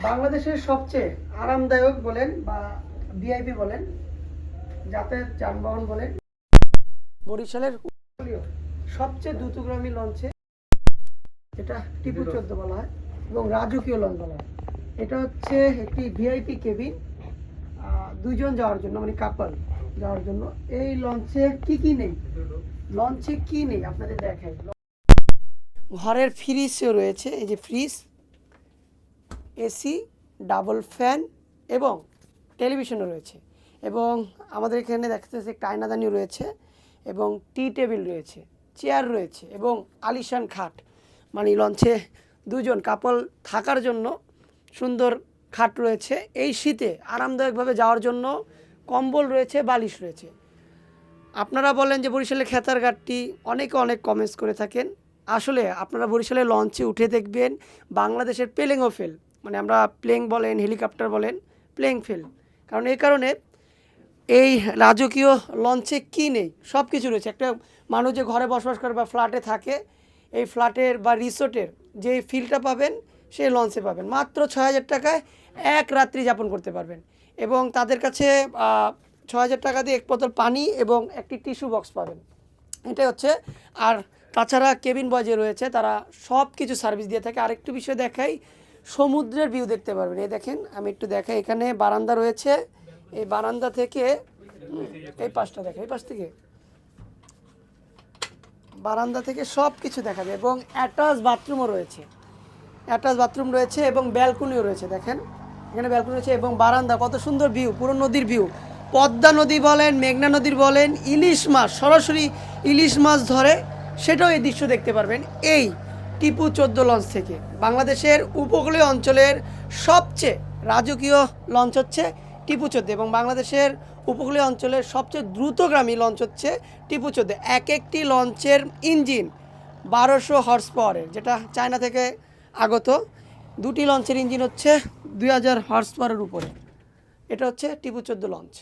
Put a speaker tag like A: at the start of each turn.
A: বাংলাদেশের সবচেয়ে আরামদায়ক বলেন বা ভিআইপি বলেন, যাতায়াত যানবাহন বলেন, বরিশালের সবচেয়ে দ্রুতগামী লঞ্চে, যেটা টিপু 14 বলা হয় এবং রাজকীয় লঞ্চ বলা হয়। এটা হচ্ছে একটি ভিআইপি কেবিন, দুইজন যাওয়ার জন্য, মানে কাপল যাওয়ার জন্য। এই লঞ্চে কি নেই, লঞ্চে কি নেই আপনাদের দেখাই। ঘরের ফ্রিজও রয়েছে, এই যে ফ্রিজ, এসি, ডাবল ফ্যান এবং টেলিভিশনও রয়েছে। এবং আমাদের এখানে দেখতে পাচ্ছি একটা আয়নাদানিও রয়েছে এবং টি টেবিল রয়েছে, চেয়ার রয়েছে এবং আলিশান খাট, মানে লঞ্চে দুজন কাপল থাকার জন্য সুন্দর খাট রয়েছে। এই শীতে আরামদায়কভাবে যাওয়ার জন্য কম্বল রয়েছে, বালিশ রয়েছে। আপনারা বলেন যে বরিশালের খেতার ঘাটটি, অনেকে অনেক কমেন্টস করে থাকেন। আসলে আপনারা বরিশালের লঞ্চে উঠে দেখবেন বাংলাদেশের প্লেইংও ফেল, মানে আমরা প্লেং বলেন, হেলিকপ্টার বলেন, প্লেং ফেল। কারণ এই কারণে এই রাজকীয় লঞ্চে কী নেই, সব কিছু রয়েছে। একটা মানুষ যে ঘরে বসবাস করে বা ফ্ল্যাটে থাকে, এই ফ্ল্যাটের বা রিসোর্টের যে ফিলটা পাবেন সেই লঞ্চে পাবেন। মাত্র 6,000 টাকায় এক রাত্রি যাপন করতে পারবেন। এবং তাদের কাছে 6,000 টাকা দিয়ে এক বোতল পানি এবং একটি টিস্যু বক্স পাবেন, এটাই হচ্ছে। আর তাছাড়া কেবিন বয় যে রয়েছে তারা সব কিছু সার্ভিস দিয়ে থাকে। আরেকটু বিষয় দেখাই, সমুদ্রের ভিউ দেখতে পারবেন। এই দেখেন, আমি একটু দেখাই, এখানে বারান্দা রয়েছে। এই বারান্দা থেকে এই পাশটা দেখা, এই পাশ থেকে বারান্দা থেকে সব কিছু দেখা যায়। এবং অ্যাটাচ বাথরুমও রয়েছে, অ্যাটাচ বাথরুম রয়েছে এবং ব্যালকনিও রয়েছে। দেখেন এখানে ব্যালকনি রয়েছে এবং বারান্দা, কত সুন্দর ভিউ, পুরো নদীর ভিউ। পদ্মা নদী বলেন, মেঘনা নদীর বলেন, ইলিশ মাছ, সরাসরি ইলিশ মাছ ধরে, সেটাও এই দৃশ্য দেখতে পারবেন এই টিপু 14 লঞ্চ থেকে। বাংলাদেশের উপকূলীয় অঞ্চলের সবচেয়ে রাজকীয় লঞ্চ হচ্ছে টিপু 14 এবং বাংলাদেশের উপকূলীয় অঞ্চলের সবচেয়ে দ্রুতগামী লঞ্চ হচ্ছে টিপু 14। এক একটি লঞ্চের ইঞ্জিন 1200 হর্স পাওয়ারের, যেটা চায়না থেকে আগত। দুটি লঞ্চের ইঞ্জিন হচ্ছে 2000 হর্স পাওয়ারের উপরে। এটা হচ্ছে টিপু 14 লঞ্চ।